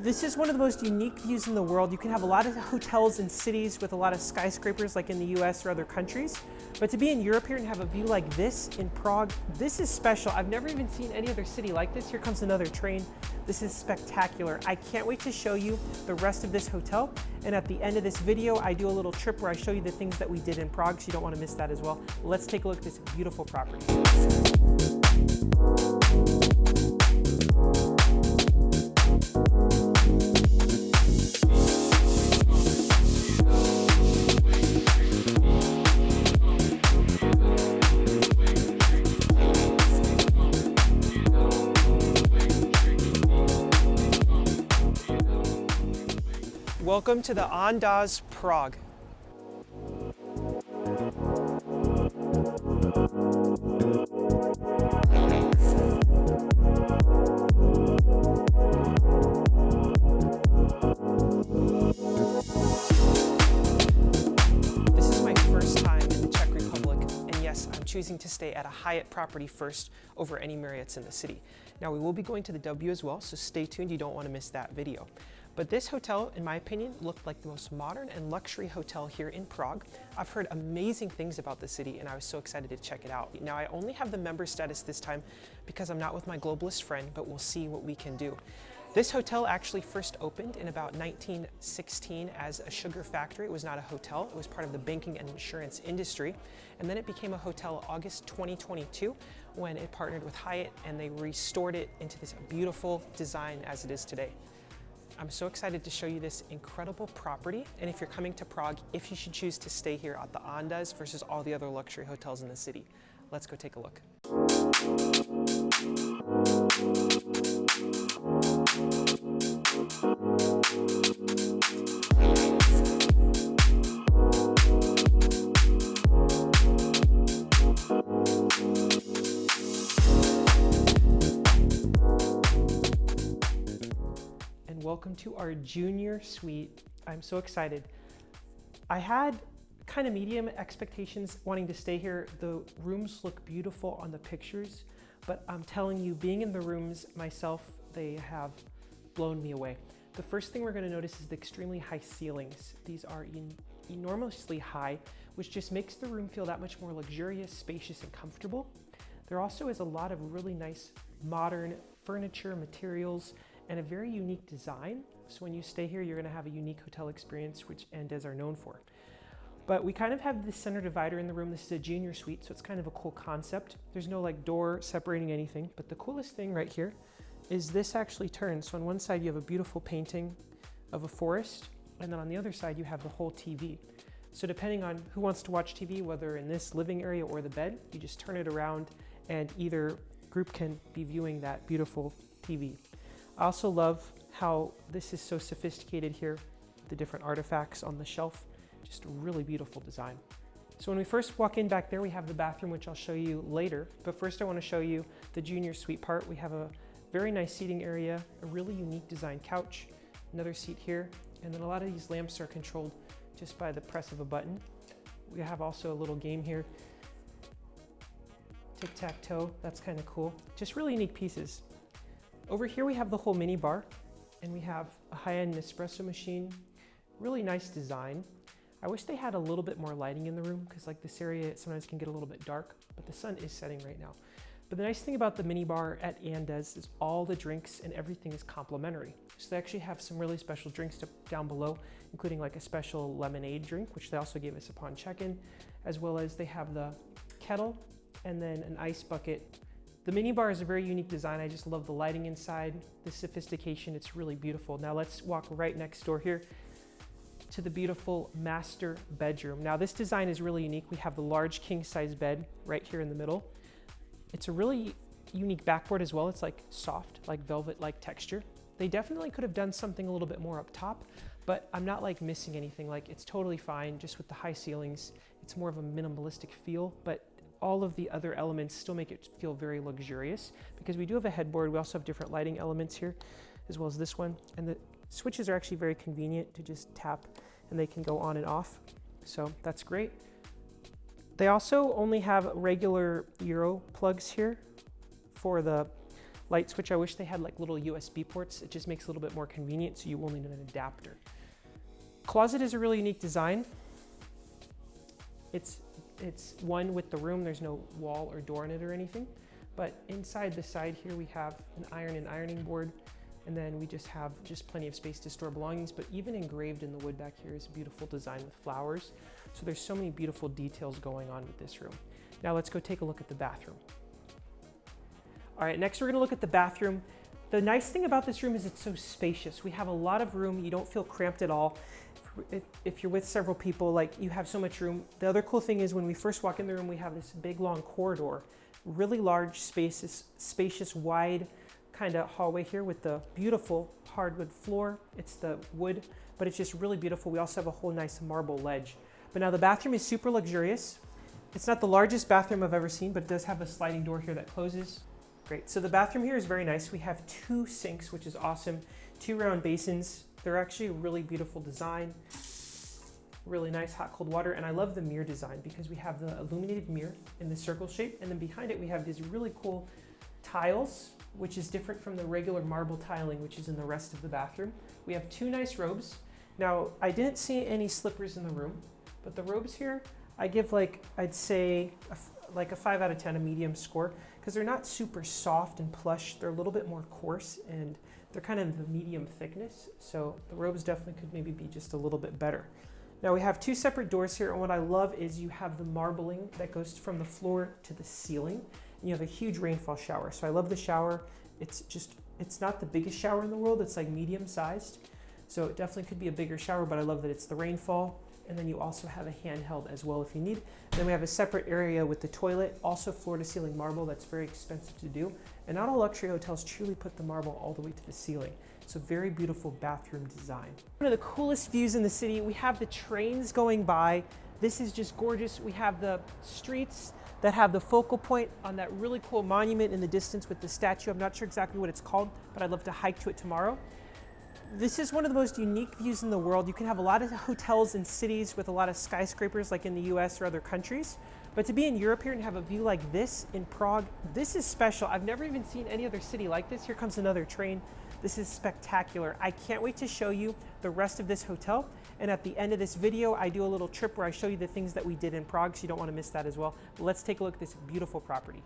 This is one of the most unique views in the world. You can have a lot of hotels in cities with a lot of skyscrapers like in the US or other countries, but to be in Europe here and have a view like this in Prague, this is special. I've never even seen any other city like this. Here comes another train. This is spectacular. I can't wait to show you the rest of this hotel. And at the end of this video, I do a little trip where I show you the things that we did in Prague, so you don't want to miss that as well. Let's take a look at this beautiful property. Welcome to the Andaz Prague. This is my first time in the Czech Republic, and yes, I'm choosing to stay at a Hyatt property first over any Marriotts in the city. Now, we will be going to the W as well, so stay tuned, you don't want to miss that video. But this hotel, in my opinion, looked like the most modern and luxury hotel here in Prague. I've heard amazing things about the city and I was so excited to check it out. Now, I only have the member status this time because I'm not with my globalist friend, but we'll see what we can do. This hotel actually first opened in about 1916 as a sugar factory. It was not a hotel, it was part of the banking and insurance industry. And then it became a hotel August 2022 when it partnered with Hyatt and they restored it into this beautiful design as it is today. I'm so excited to show you this incredible property, and if you're coming to Prague, if you should choose to stay here at the Andaz versus all the other luxury hotels in the city. Let's go take a look. Welcome to our junior suite. I'm so excited. I had kind of medium expectations wanting to stay here. The rooms look beautiful on the pictures, but I'm telling you, being in the rooms myself, they have blown me away. The first thing we're going to notice is the extremely high ceilings. These are enormously high, which just makes the room feel that much more luxurious, spacious, and comfortable. There also is a lot of really nice modern furniture, materials, and a very unique design. So when you stay here, you're gonna have a unique hotel experience, which Andaz are known for. But we kind of have this center divider in the room. This is a junior suite, so it's kind of a cool concept. There's no like door separating anything, but the coolest thing right here is this actually turns. So on one side, you have a beautiful painting of a forest, and then on the other side, you have the whole TV. So depending on who wants to watch TV, whether in this living area or the bed, you just turn it around and either group can be viewing that beautiful TV. I also love how this is so sophisticated here, the different artifacts on the shelf, just a really beautiful design. So when we first walk in back there, we have the bathroom, which I'll show you later. But first I want to show you the junior suite part. We have a very nice seating area, a really unique design couch, another seat here, and then a lot of these lamps are controlled just by the press of a button. We have also a little game here, tic-tac-toe, that's kind of cool. Just really unique pieces. Over here we have the whole mini bar, and we have a high-end espresso machine. Really nice design. I wish they had a little bit more lighting in the room because like this area sometimes can get a little bit dark, but the sun is setting right now. But the nice thing about the mini bar at Andaz is all the drinks and everything is complimentary. So they actually have some really special drinks down below, including like a special lemonade drink, which they also gave us upon check-in, as well as they have the kettle and then an ice bucket. The mini bar is a very unique design. I just love the lighting inside, the sophistication. It's really beautiful. Now let's walk right next door here to the beautiful master bedroom. Now this design is really unique. We have the large king size bed right here in the middle. It's a really unique backboard as well. It's like soft, like velvet-like texture. They definitely could have done something a little bit more up top, but I'm not like missing anything. Like it's totally fine just with the high ceilings. It's more of a minimalistic feel, but all of the other elements still make it feel very luxurious because we do have a headboard. We also have different lighting elements here, as well as this one. And the switches are actually very convenient to just tap and they can go on and off. So that's great. They also only have regular Euro plugs here for the light switch. I wish they had like little USB ports. It just makes it a little bit more convenient, so you will need an adapter. Closet is a really unique design. It's one with the room. There's no wall or door in it or anything. But inside the side here, we have an iron and ironing board. And then we just have plenty of space to store belongings. But even engraved in the wood back here is a beautiful design with flowers. So there's so many beautiful details going on with this room. Now let's go take a look at the bathroom. All right, next we're gonna look at the bathroom. The nice thing about this room is it's so spacious. We have a lot of room. You don't feel cramped at all. If you're with several people, like, you have so much room. The other cool thing is when we first walk in the room, we have this big long corridor, really large spacious, wide kind of hallway here with the beautiful hardwood floor. It's the wood, but it's just really beautiful. We also have a whole nice marble ledge. But now the bathroom is super luxurious. It's not the largest bathroom I've ever seen, but it does have a sliding door here that closes. Great, so the bathroom here is very nice. We have 2 sinks, which is awesome. 2 round basins. They're actually a really beautiful design. Really nice hot cold water. And I love the mirror design because we have the illuminated mirror in the circle shape. And then behind it, we have these really cool tiles, which is different from the regular marble tiling, which is in the rest of the bathroom. We have 2 nice robes. Now, I didn't see any slippers in the room, but the robes here, I give I'd say like a 5 out of 10, a medium score, because they're not super soft and plush. They're a little bit more coarse and they're kind of the medium thickness. So the robes definitely could maybe be just a little bit better. Now we have 2 separate doors here. And what I love is you have the marbling that goes from the floor to the ceiling. And you have a huge rainfall shower. So I love the shower. It's not the biggest shower in the world. It's like medium sized. So it definitely could be a bigger shower, but I love that it's the Rainfall. And then you also have a handheld as well if you need. Then we have a separate area with the toilet, also floor to ceiling marble. That's very expensive to do. And not all luxury hotels truly put the marble all the way to the ceiling. It's a very beautiful bathroom design. One of the coolest views in the city, we have the trains going by. This is just gorgeous. We have the streets that have the focal point on that really cool monument in the distance with the statue. I'm not sure exactly what it's called, but I'd love to hike to it tomorrow. This is one of the most unique views in the world. You can have a lot of hotels in cities with a lot of skyscrapers like in the US or other countries. But to be in Europe here and have a view like this in Prague, this is special. I've never even seen any other city like this. Here comes another train. This is spectacular. I can't wait to show you the rest of this hotel. And at the end of this video, I do a little trip where I show you the things that we did in Prague, so you don't want to miss that as well. But let's take a look at this beautiful property.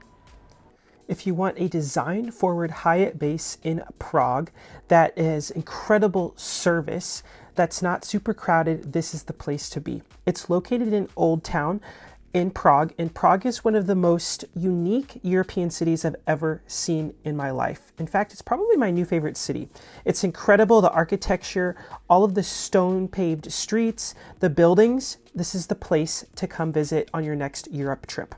If you want a design-forward Hyatt base in Prague that is incredible service, that's not super crowded, this is the place to be. It's located in Old Town in Prague, and Prague is one of the most unique European cities I've ever seen in my life. In fact, it's probably my new favorite city. It's incredible, the architecture, all of the stone-paved streets, the buildings. This is the place to come visit on your next Europe trip.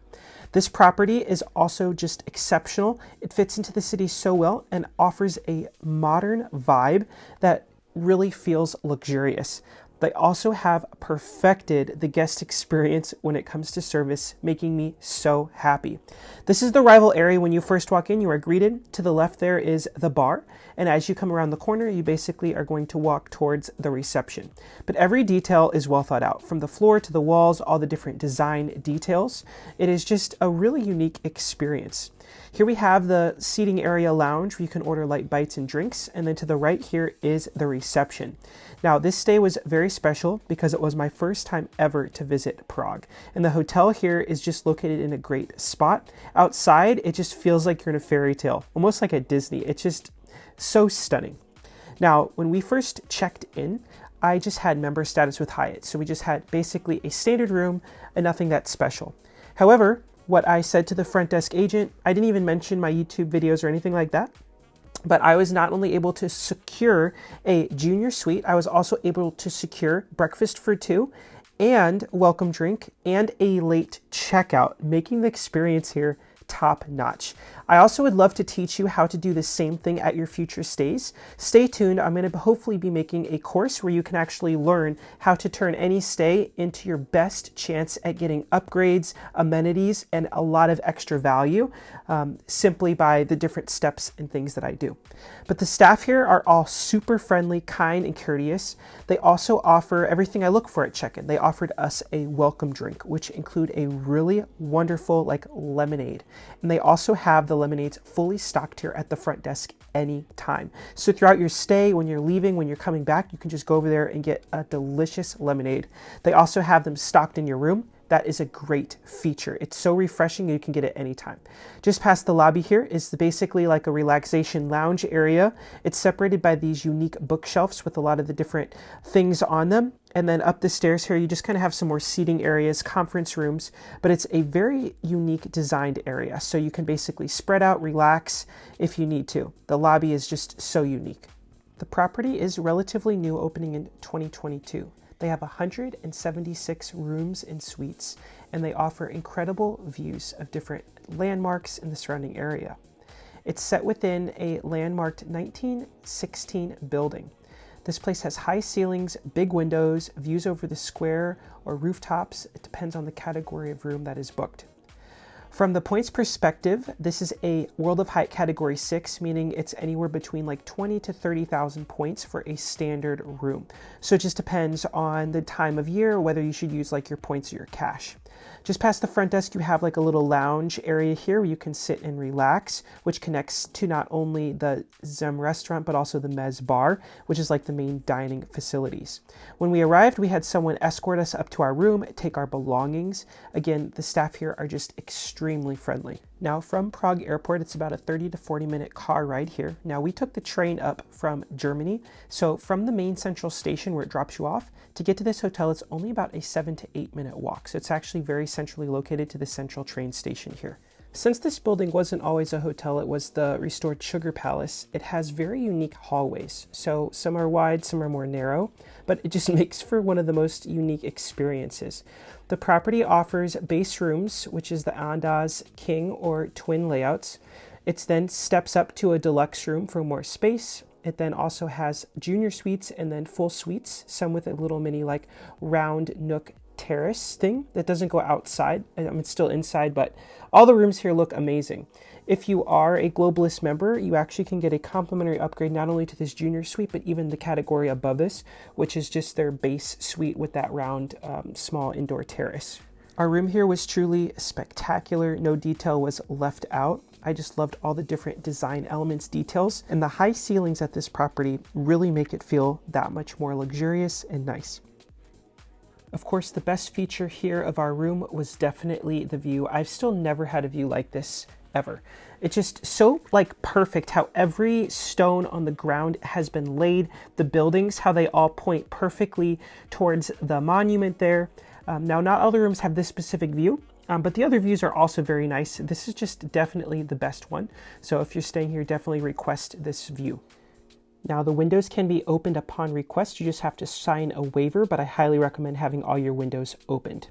This property is also just exceptional. It fits into the city so well and offers a modern vibe that really feels luxurious. They also have perfected the guest experience when it comes to service, making me so happy. This is the arrival area. When you first walk in, you are greeted. To the left there is the bar. And as you come around the corner, you basically are going to walk towards the reception. But every detail is well thought out, from the floor to the walls, all the different design details. It is just a really unique experience. Here we have the seating area lounge where you can order light bites and drinks. And then to the right here is the reception. Now, this stay was very special because it was my first time ever to visit Prague. And the hotel here is just located in a great spot. Outside, it just feels like you're in a fairy tale, almost like at Disney. It's just so stunning. Now, when we first checked in, I just had member status with Hyatt. So we just had basically a standard room and nothing that special. However, what I said to the front desk agent, I didn't even mention my YouTube videos or anything like that. But I was not only able to secure a junior suite, I was also able to secure breakfast for 2 and welcome drink and a late checkout, making the experience here top notch. I also would love to teach you how to do the same thing at your future stays. Stay tuned. I'm going to hopefully be making a course where you can actually learn how to turn any stay into your best chance at getting upgrades, amenities, and a lot of extra value simply by the different steps and things that I do. But the staff here are all super friendly, kind, and courteous. They also offer everything I look for at check-in. They offered us a welcome drink, which include a really wonderful lemonade. And they also have the lemonades fully stocked here at the front desk anytime. So throughout your stay, when you're leaving, when you're coming back, you can just go over there and get a delicious lemonade. They also have them stocked in your room. That is a great feature. It's so refreshing, you can get it anytime. Just past the lobby here is basically like a relaxation lounge area. It's separated by these unique bookshelves with a lot of the different things on them. And then up the stairs here, you just kind of have some more seating areas, conference rooms, but it's a very unique designed area. So you can basically spread out, relax if you need to. The lobby is just so unique. The property is relatively new, opening in 2022. They have 176 rooms and suites, and they offer incredible views of different landmarks in the surrounding area. It's set within a landmarked 1916 building. This place has high ceilings, big windows, views over the square or rooftops. It depends on the category of room that is booked. From the points perspective, this is a World of Hyatt category 6, meaning it's anywhere between like 20 to 30,000 points for a standard room. So it just depends on the time of year, whether you should use like your points or your cash. Just past the front desk, you have like a little lounge area here where you can sit and relax, which connects to not only the ZEM Restaurant, but also the MEZ Bar, which is like the main dining facilities. When we arrived, we had someone escort us up to our room, take our belongings. Again, the staff here are just extremely friendly. Now from Prague Airport, it's about a 30 to 40 minute car ride here. Now we took the train up from Germany. So from the main central station where it drops you off, to get to this hotel, it's only about a 7 to 8 minute walk. So it's actually very centrally located to the central train station here. Since this building wasn't always a hotel, it was the restored Sugar Palace, it has very unique hallways. So some are wide, some are more narrow, but it just makes for one of the most unique experiences. The property offers base rooms, which is the Andaz King or twin layouts. It then steps up to a deluxe room for more space. It then also has junior suites and then full suites, some with a little mini like round nook terrace thing that doesn't go outside. I mean, it's still inside, but all the rooms here look amazing. If you are a Globalist member, you actually can get a complimentary upgrade not only to this junior suite, but even the category above this, which is just their base suite with that round small indoor terrace. Our room here was truly spectacular. No detail was left out. I just loved all the different design elements, details, and the high ceilings at this property really make it feel that much more luxurious and nice. Of course, the best feature here of our room was definitely the view. I've still never had a view like this ever. It's just so like perfect how every stone on the ground has been laid. The buildings, how they all point perfectly towards the monument there. Now, not all the rooms have this specific view, but the other views are also very nice. This is just definitely the best one. So if you're staying here, definitely request this view. Now the windows can be opened upon request. You just have to sign a waiver, but I highly recommend having all your windows opened.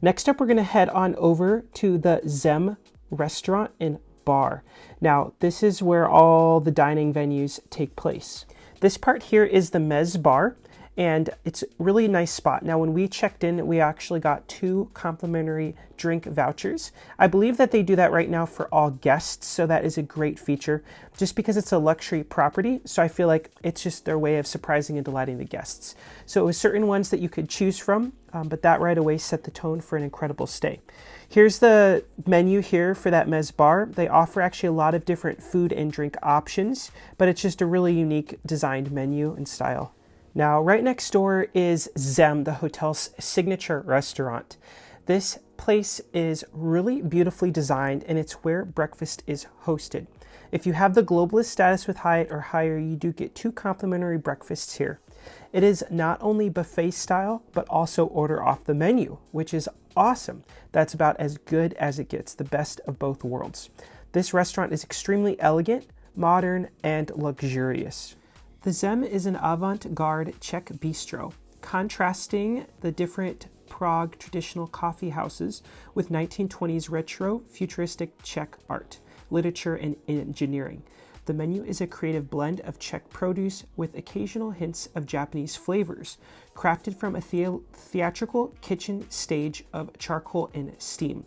Next up, we're going to head on over to the ZEM Restaurant and Bar. Now this is where all the dining venues take place. This part here is the MEZ Bar, and it's a really nice spot. Now when we checked in, we actually got 2 complimentary drink vouchers. I believe that they do that right now for all guests, so that is a great feature just because it's a luxury property. So I feel like it's just their way of surprising and delighting the guests. So it was certain ones that you could choose from, but that right away set the tone for an incredible stay. Here's the menu here for that MEZ Bar. They offer actually a lot of different food and drink options, but it's just a really unique designed menu and style. Now, right next door is ZEM, the hotel's signature restaurant. This place is really beautifully designed, and it's where breakfast is hosted. If you have the Globalist status with Hyatt or higher, you do get 2 complimentary breakfasts here. It is not only buffet style, but also order off the menu, which is awesome. That's about as good as it gets, the best of both worlds. This restaurant is extremely elegant, modern, and luxurious. The ZEM is an avant-garde Czech bistro, contrasting the different Prague traditional coffee houses with 1920s retro futuristic Czech art, literature, and engineering. The menu is a creative blend of Czech produce with occasional hints of Japanese flavors, crafted from a theatrical kitchen stage of charcoal and steam.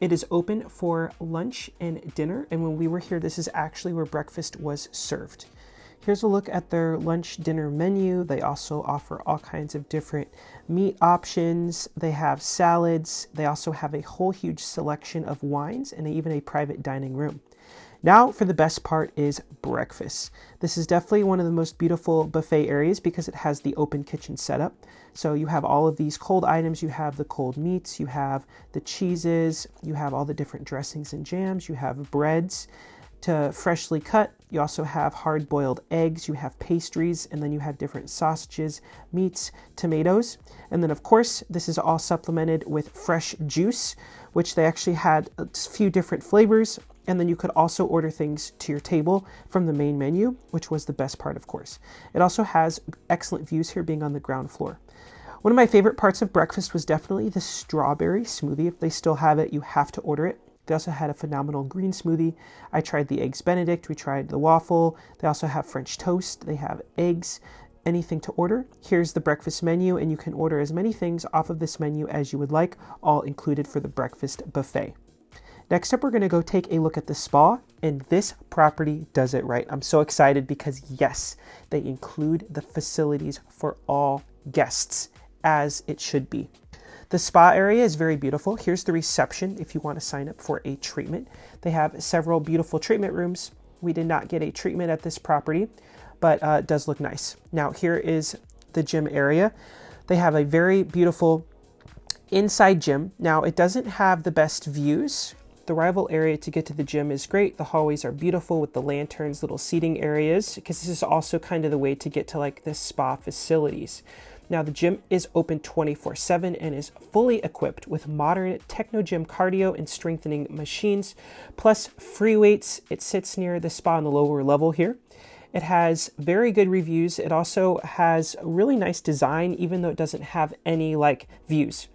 It is open for lunch and dinner, and when we were here, this is actually where breakfast was served. Here's a look at their lunch dinner menu. They also offer all kinds of different meat options. They have salads. They also have a whole huge selection of wines and even a private dining room. Now for the best part is breakfast. This is definitely one of the most beautiful buffet areas because it has the open kitchen setup. So you have all of these cold items, you have the cold meats, you have the cheeses, you have all the different dressings and jams, you have breads to freshly cut. You also have hard-boiled eggs, you have pastries, and then you have different sausages, meats, tomatoes. And then of course, this is all supplemented with fresh juice, which they actually had a few different flavors. And then you could also order things to your table from the main menu, which was the best part, of course. It also has excellent views here being on the ground floor. One of my favorite parts of breakfast was definitely the strawberry smoothie. If they still have it, you have to order it. They also had a phenomenal green smoothie. I tried the Eggs Benedict, we tried the waffle. They also have French toast, they have eggs, anything to order. Here's the breakfast menu, and you can order as many things off of this menu as you would like, all included for the breakfast buffet. Next up, we're gonna go take a look at the spa, and this property does it right. I'm so excited because yes, they include the facilities for all guests, as it should be. The spa area is very beautiful. Here's the reception if you want to sign up for a treatment. They have several beautiful treatment rooms. We did not get a treatment at this property, but it does look nice. Now here is the gym area. They have a very beautiful inside gym. Now it doesn't have the best views. The arrival area to get to the gym is great. The hallways are beautiful with the lanterns, little seating areas, because this is also kind of the way to get to like the spa facilities. Now the gym is open 24/7 and is fully equipped with modern techno gym cardio and strengthening machines, plus free weights. It sits near the spa on the lower level here. It has very good reviews. It also has a really nice design, even though it doesn't have any like views.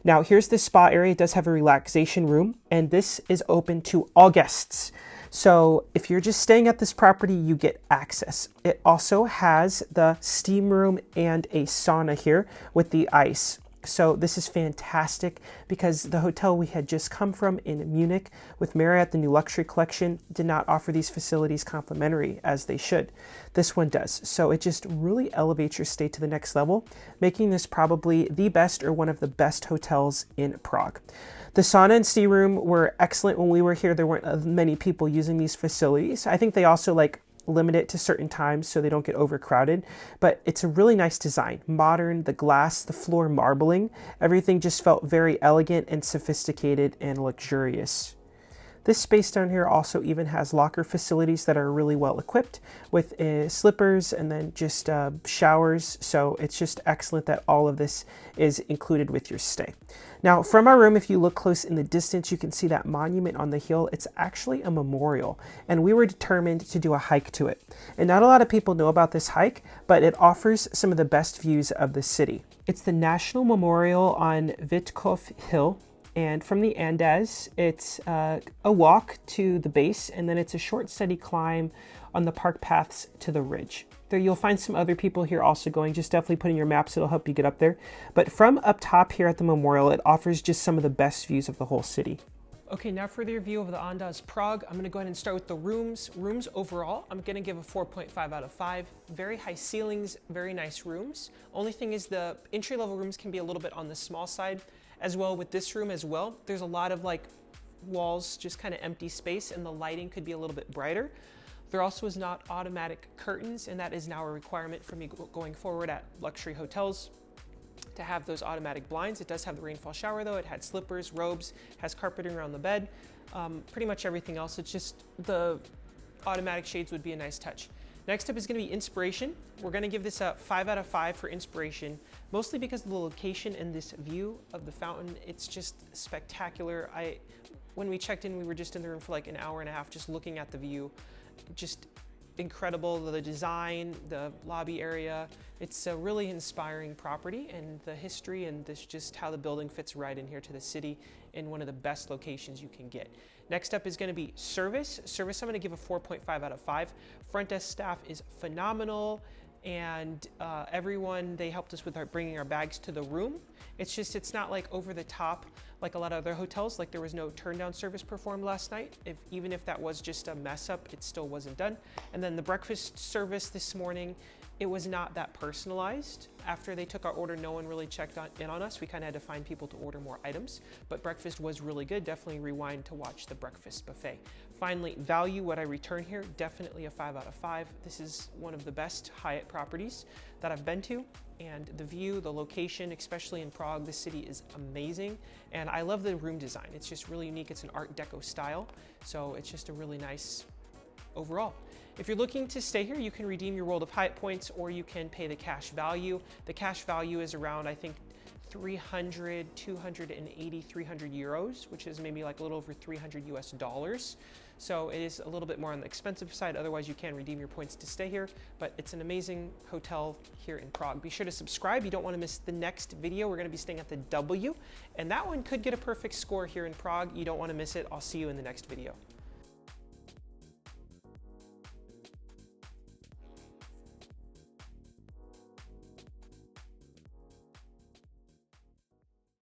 Now here's the spa area. It does have a relaxation room, and this is open to all guests. So if you're just staying at this property, you get access. It also has the steam room and a sauna here with the ice. So this is fantastic because the hotel we had just come from in Munich with Marriott, the new luxury collection, did not offer these facilities complimentary as they should. This one does. So it just really elevates your stay to the next level, making this probably the best or one of the best hotels in Prague. The sauna and steam room were excellent when we were here. There weren't many people using these facilities. I think they also limit it to certain times so they don't get overcrowded, but it's a really nice design. Modern, the glass, the floor marbling, everything just felt very elegant and sophisticated and luxurious. This space down here also even has locker facilities that are really well equipped with slippers and then just showers. So it's just excellent that all of this is included with your stay. Now from our room, if you look close in the distance, you can see that monument on the hill. It's actually a memorial, and we were determined to do a hike to it. And not a lot of people know about this hike, but it offers some of the best views of the city. It's the National Memorial on Vítkov Hill. And from the Andaz, it's a walk to the base, and then it's a short, steady climb on the park paths to the ridge. There you'll find some other people here also going. Just definitely put in your maps, it'll help you get up there. But from up top here at the memorial, it offers just some of the best views of the whole city. Okay, now for the review of the Andaz Prague, I'm gonna go ahead and start with the rooms. Rooms overall, I'm gonna give a 4.5 out of 5. Very high ceilings, very nice rooms. Only thing is the entry-level rooms can be a little bit on the small side. As well with this room as well, there's a lot of walls, just kind of empty space, and the lighting could be a little bit brighter. There also is not automatic curtains, and that is now a requirement for me going forward at luxury hotels to have those automatic blinds. It does have the Rainfall shower though. It had slippers, robes, has carpeting around the bed. Pretty much everything else. It's just the automatic shades would be a nice touch. Next up is going to be inspiration. We're going to give this a 5 out of 5 for inspiration, mostly because of the location and this view of the fountain. It's just spectacular. When we checked in, we were just in the room for an hour and a half just looking at the view. Just incredible, the design, the lobby area. It's a really inspiring property, and the history and this just how the building fits right in here to the city in one of the best locations you can get. Next up is going to be service. Service, I'm going to give a 4.5 out of 5. Front desk staff is phenomenal. and everyone, they helped us with bringing our bags to the room. It's not like over the top like a lot of other hotels. Like there was no turn down service performed last night. Even if that was just a mess up, it still wasn't done. And then the breakfast service this morning, it was not that personalized. After they took our order, no one really checked in on us. We kind of had to find people to order more items, but breakfast was really good. Definitely rewind to watch the breakfast buffet. Finally, value, what I return here, definitely a 5 out of 5. This is one of the best Hyatt properties that I've been to, and the view, the location, especially in Prague, the city is amazing. And I love the room design. It's just really unique. It's an Art Deco style. So it's just a really nice overall. If you're looking to stay here, you can redeem your World of Hyatt points, or you can pay the cash value. The cash value is around, I think, 280, 300 euros, which is maybe like a little over 300 US dollars. So it is a little bit more on the expensive side. Otherwise, you can redeem your points to stay here, but it's an amazing hotel here in Prague. Be sure to subscribe. You don't want to miss the next video. We're going to be staying at the W, and that one could get a perfect score here in Prague. You don't want to miss it. I'll see you in the next video.